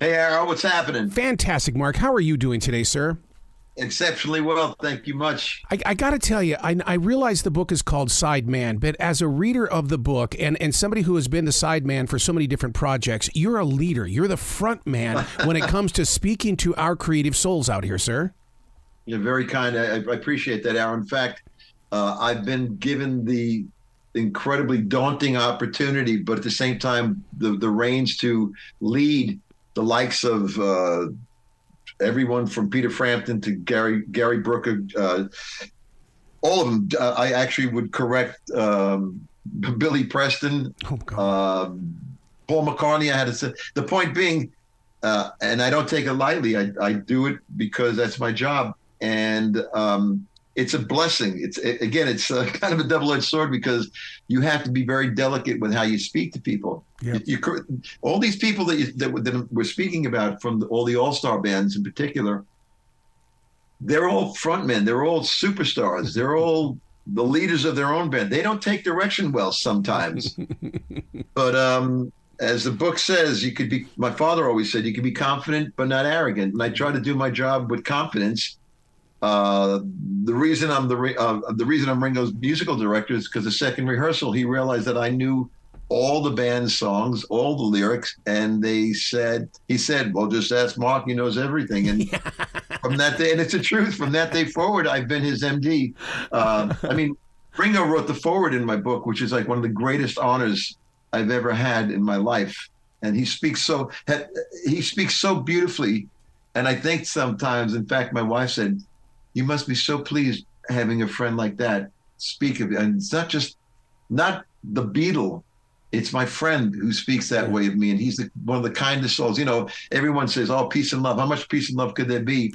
Hey, Arrow, what's happening? Fantastic, Mark. How are you doing today, sir? Exceptionally well, thank you much. I got to tell you, I realize the book is called Sideman, but as a reader of the book and somebody who has been the sideman for so many different projects, you're a leader. You're the front man when it comes to speaking to our creative souls out here, sir. You're very kind. I appreciate that, Arrow. In fact, I've been given the incredibly daunting opportunity, but at the same time, the reins to lead the likes of everyone from Peter Frampton to Gary Brooker, all of them. I actually would correct Billy Preston, Paul McCartney. I had to say, the point being, and I don't take it lightly. I do it because that's my job, and it's a blessing. It's kind of a double-edged sword because you have to be very delicate with how you speak to people. Yep. All these people that we're speaking about, from all the All Starr bands in particular, they're all frontmen. They're all superstars. They're all the leaders of their own band. They don't take direction well sometimes. But as the book says, you could be. My father always said you can be confident but not arrogant, and I try to do my job with confidence. The reason I'm Ringo's musical director is because the second rehearsal, he realized that I knew all the band's songs, all the lyrics, and he said, well, just ask Mark, he knows everything. And from that day, and it's the truth, from that day forward, I've been his MD. Ringo wrote the foreword in my book, which is like one of the greatest honors I've ever had in my life. And he speaks so beautifully. And I think sometimes, in fact, my wife said, you must be so pleased having a friend like that speak of it. And it's not the Beatle. It's my friend who speaks that way of me. And he's one of the kindest souls. You know, everyone says, oh, peace and love. How much peace and love could there be?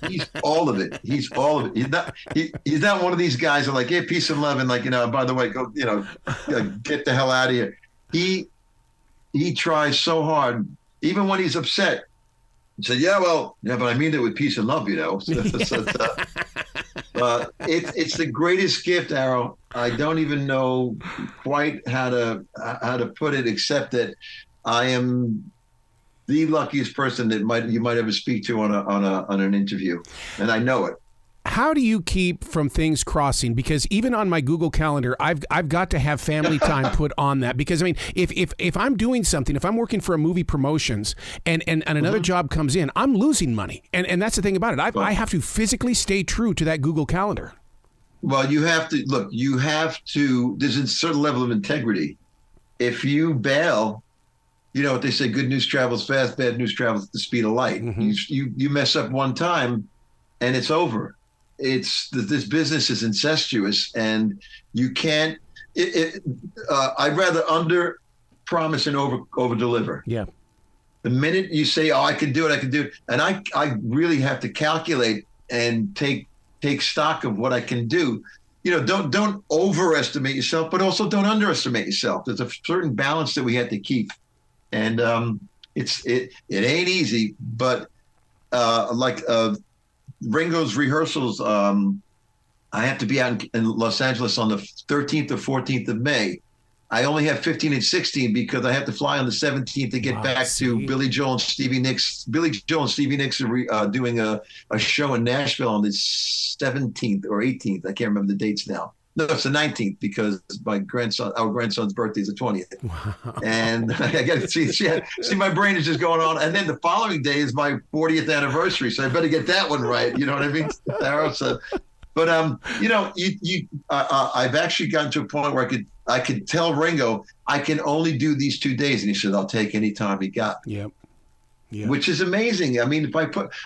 He's all of it. He's all of it. He's not one of these guys who are like, hey, peace and love. And like, by the way, go, get the hell out of here. He tries so hard, even when he's upset. He said, but I mean it with peace and love, it's the greatest gift, Arrow. I don't even know quite how to put it, except that I am the luckiest person that you might ever speak to on an interview, and I know it. How do you keep from things crossing? Because even on my Google Calendar, I've got to have family time put on that. Because I mean, if I'm doing something, if I'm working for a movie promotions and another job comes in, I'm losing money. And that's the thing about it. I have to physically stay true to that Google Calendar. Well, you have to look. You have to. There's a certain level of integrity. If you bail, you know what they say: good news travels fast, bad news travels at the speed of light. Mm-hmm. You mess up one time, and it's over. This business is incestuous, and you can't. I'd rather under promise and over deliver. Yeah. The minute you say, "Oh, I can do it," and I really have to calculate and take stock of what I can do. Don't overestimate yourself, but also don't underestimate yourself. There's a certain balance that we have to keep, and it ain't easy. But Ringo's rehearsals, I have to be out in Los Angeles on the 13th or 14th of May. I only have 15 and 16 because I have to fly on the 17th to get back to Billy Joel and Stevie Nicks. Billy Joel and Stevie Nicks are doing a show in Nashville on the 17th or 18th. I can't remember the dates now. No, it's the 19th because our grandson's birthday is the 20th. Wow. And I got to see, my brain is just going on. And then the following day is my 40th anniversary. So I better get that one right. You know what I mean? But, I've actually gotten to a point where I could tell Ringo, I can only do these 2 days. And he said, I'll take any time you got. Yep. Which is amazing. I mean,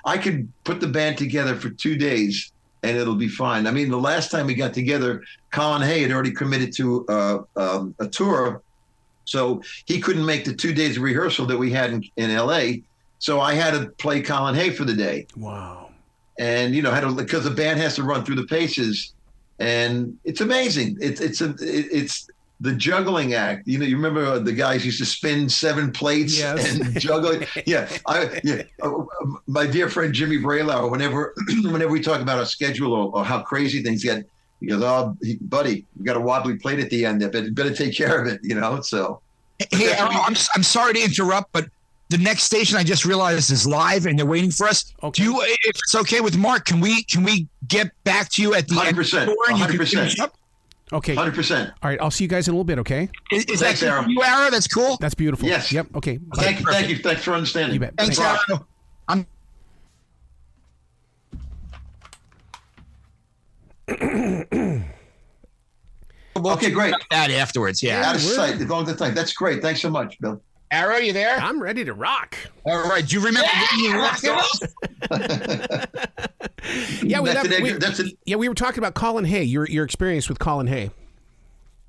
I could put the band together for 2 days and it'll be fine. I mean, the last time we got together, Colin Hay had already committed to a tour. So he couldn't make the 2 days of rehearsal that we had in LA. So I had to play Colin Hay for the day. Wow. And, because the band has to run through the paces, and it's amazing. It's the juggling act. You remember the guys used to spin 7 plates and juggle. My dear friend Jimmy Braylauer, whenever we talk about our schedule or how crazy things get, he goes, "Oh, buddy, you got a wobbly plate at the end. Better take care of it." So. Hey, I'm sorry to interrupt, but the next station I just realized is live and they're waiting for us. Okay. If it's okay with Mark, can we get back to you at the 100%, end? 100%. Okay. 100%. All right. I'll see you guys in a little bit. Okay. Is that cool for you, Ara? That's cool. That's beautiful. Yes. Yep. Okay. Thank you. Thanks for understanding. You bet. Thanks, Ara. Okay, great. That afterwards, yeah. Out of sight. That's great. Thanks so much, Bill. Ara, you there? I'm ready to rock. All right. Do you remember when you left us? Yeah, we were talking about Colin Hay. Your experience with Colin Hay.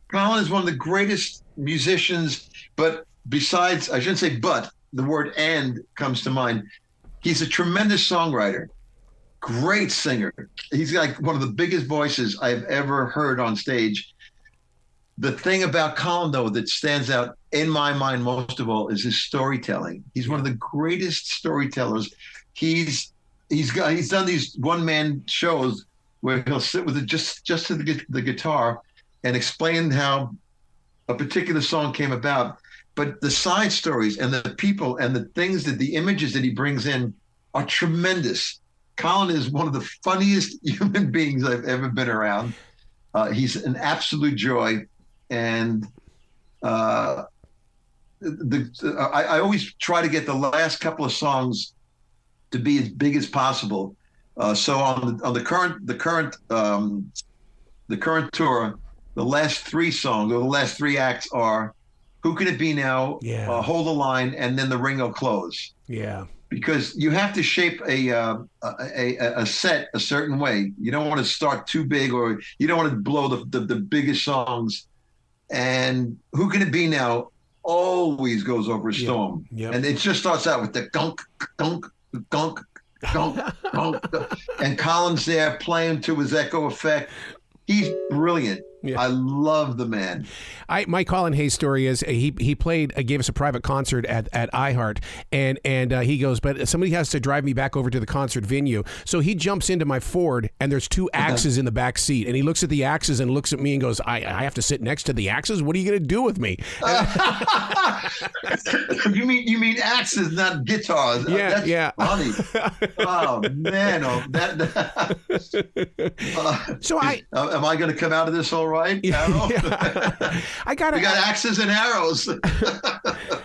Colin is one of the greatest musicians, but besides, I shouldn't say but, the word and comes to mind. He's a tremendous songwriter, great singer. He's like one of the biggest voices I've ever heard on stage. The thing about Colin, though, that stands out in my mind most of all is his storytelling. He's one of the greatest storytellers. He's done these one-man shows where he'll sit with it just to the guitar and explain how a particular song came about. But the side stories and the people and the things that the images that he brings in are tremendous. Colin is one of the funniest human beings I've ever been around. He's an absolute joy. And I always try to get the last couple of songs to be as big as possible. So on the current tour, the last three songs or the last three acts are "Who Can It Be Now," "Hold the Line," and then the Ringo close. Yeah. Because you have to shape a set a certain way. You don't want to start too big, or you don't want to blow the biggest songs. And "Who Can It Be Now" always goes over a storm. Yep. And it just starts out with the gunk, gunk, gunk, gunk, gunk. And Colin's there playing to his echo effect. He's brilliant. Yeah. I love the man. My Colin Hay story is he gave us a private concert at iHeart, and he goes, but somebody has to drive me back over to the concert venue. So he jumps into my Ford, and there's two axes in the back seat, and he looks at the axes and looks at me and goes, I have to sit next to the axes? What are you going to do with me? You mean axes, not guitars? That's funny. Oh man! So am I going to come out of this all right? Yeah. We got axes and arrows.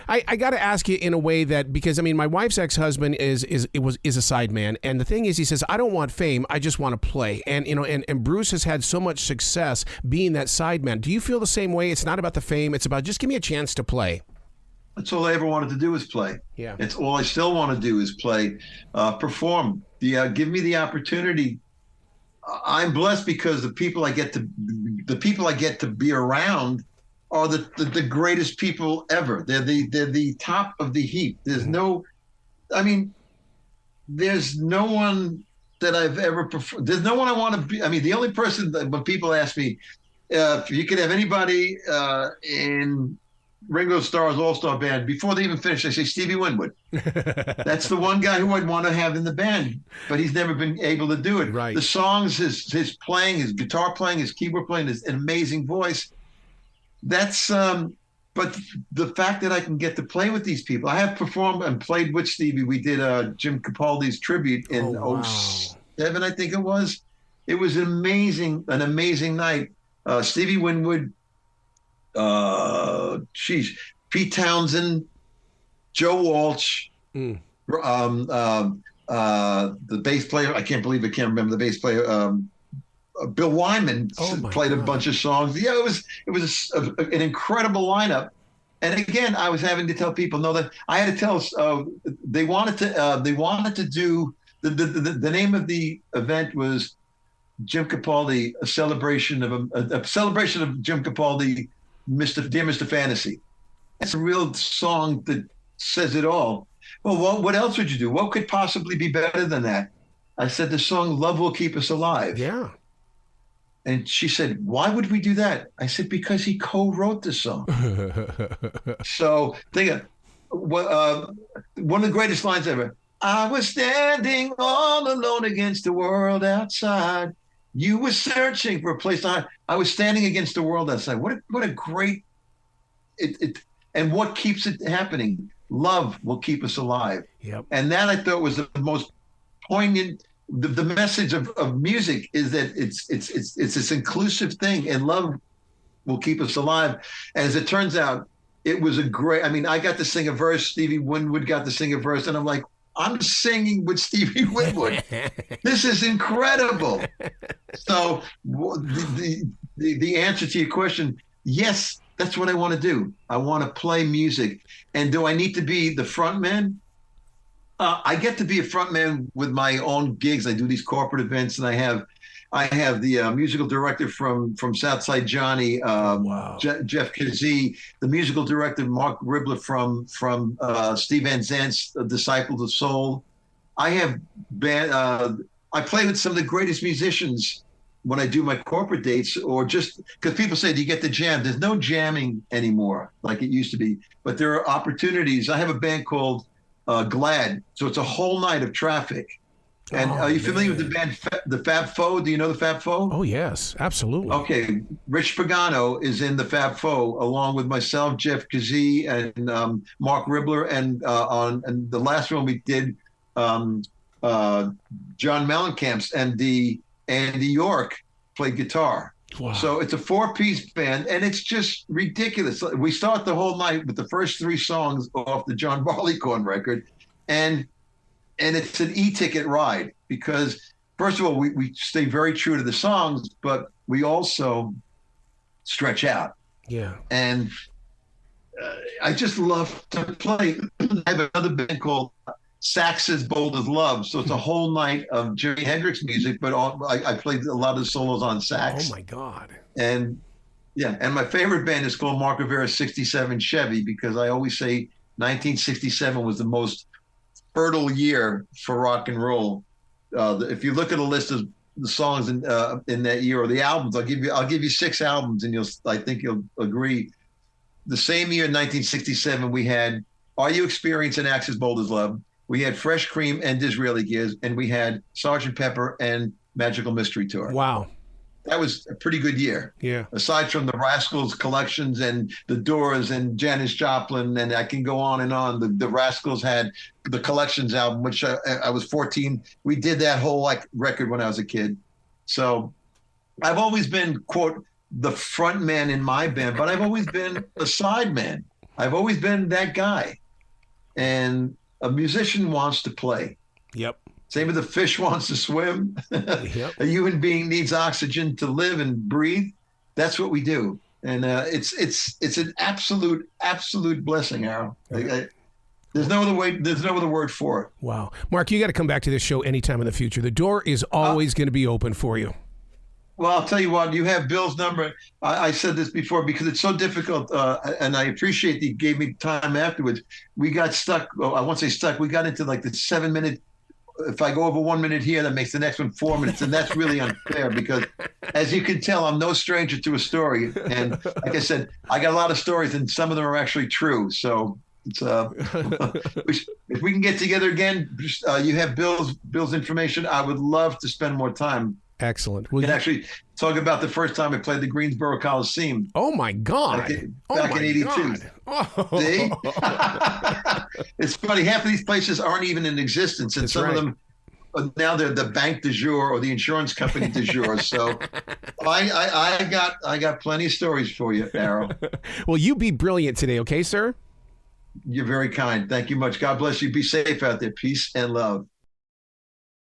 I got to ask you in a way that, because I mean, my wife's ex-husband is a sideman, and the thing is, he says, I don't want fame, I just want to play. And and Bruce has had so much success being that sideman. Do you feel the same way? It's not about the fame; it's about just give me a chance to play. That's all I ever wanted to do was play. Yeah, it's all I still want to do is play, perform. Give me the opportunity. I'm blessed because the people I get to be around are the greatest people ever. They're the top of the heap. There's no one that I've ever preferred. There's no one I want to be. I mean, the only person that when people ask me if you could have anybody in Ringo Starr's All Starr Band, before they even finish, I say Stevie Winwood. That's the one guy who I'd want to have in the band, but he's never been able to do it. Right. The songs, his playing, his guitar playing, his keyboard playing, his amazing voice. That's but the fact that I can get to play with these people. I have performed and played with Stevie. We did Jim Capaldi's tribute in 2007, I think it was. It was an amazing night. Stevie Winwood, Pete Townsend, Joe Walsh, the bass player. I can't remember the bass player. Bill Wyman played a bunch of songs. Yeah, it was an incredible lineup. And again, I was having to tell people, no, that I had to tell. They wanted to do the name of the event was Jim Capaldi, a celebration of Jim Capaldi. Dear Mr. Fantasy. It's a real song that says it all. Well, what else would you do? What could possibly be better than that? I said, the song Love Will Keep Us Alive. Yeah. And she said, why would we do that? I said, because he co-wrote the song. So think of one of the greatest lines ever. I was standing all alone against the world outside. You were searching for a place. I was standing against the world outside. What a great it and what keeps it happening? love will keep us alive. Yep. And that I thought was the most poignant. The message of music is that it's this inclusive thing, and love will keep us alive. And as it turns out, it was a great. I mean, I got to sing a verse. Stevie Winwood got to sing a verse, and I'm like, I'm singing with Stevie Winwood. This is incredible. So the answer to your question, yes, that's what I want to do. I want to play music. And do I need to be the front man? I get to be a front man with my own gigs. I do these corporate events, and I have the musical director from Southside Johnny, Wow. Jeff Kazee, the musical director Mark Rivera from Steve Van Zant's Disciples of Soul. I have I play with some of the greatest musicians when I do my corporate dates, or just because people say, do you get to jam? There's no jamming anymore like it used to be, but there are opportunities. I have a band called Glad, so it's a whole night of traffic. And are you familiar with the band, the Fab Four? Do you know the Fab Four? Oh, yes, absolutely. Okay. Rich Pagano is in the Fab Four, along with myself, Jeff Kazee, and Mark Ribler. And the last one we did, John Mellencamp's and Andy York played guitar. Wow. So it's a 4-piece band, and it's just ridiculous. We start the whole night with the first 3 songs off the John Barleycorn record, and it's an e-ticket ride, because first of all, we stay very true to the songs, but we also stretch out. Yeah. And I just love to play. I have another band called Sax as Bold as Love. So it's a whole night of Jimi Hendrix music, but I played a lot of solos on sax. Oh my God. And yeah, and my favorite band is called Mark Rivera 67 Chevy, because I always say 1967 was the most fertile year for rock and roll. If you look at a list of the songs in that year, or the albums, I'll give you 6 albums, and I think you'll agree. The same year, 1967, we had Are You Experiencing Axe as Bold as Love? We had Fresh Cream and Disraeli Gears, and we had Sgt. Pepper and Magical Mystery Tour. Wow. That was a pretty good year. Yeah. Aside from the Rascals collections and the Doors and Janis Joplin, and I can go on and on. The Rascals had the collections album, which I was 14. We did that whole record when I was a kid. So I've always been, quote, the front man in my band, but I've always been a sideman. I've always been that guy. And a musician wants to play. Yep. Same with the fish wants to swim. Yep. A human being needs oxygen to live and breathe. That's what we do. And it's an absolute blessing, Aaron. There's no other word for it. Wow. Mark, you got to come back to this show anytime in the future. The door is always going to be open for you. Well, I'll tell you what, you have Bill's number. I said this before because it's so difficult, and I appreciate that you gave me time afterwards. We got stuck. Well, I won't say stuck. We got into the 7-minute. If I go over 1 minute here, that makes the next one 4 minutes. And that's really unfair because, as you can tell, I'm no stranger to a story. And like I said, I got a lot of stories, and some of them are actually true. So it's if we can get together again, you have Bill's information. I would love to spend more time. Excellent. We can actually talk about the first time I played the Greensboro Coliseum. Oh my God! Back in '82. Oh. See? It's funny. Half of these places aren't even in existence, and some of them now they're the bank du jour or the insurance company du jour. So I got plenty of stories for you, Arrow. Well, you be brilliant today, okay, sir? You're very kind. Thank you much. God bless you. Be safe out there. Peace and love.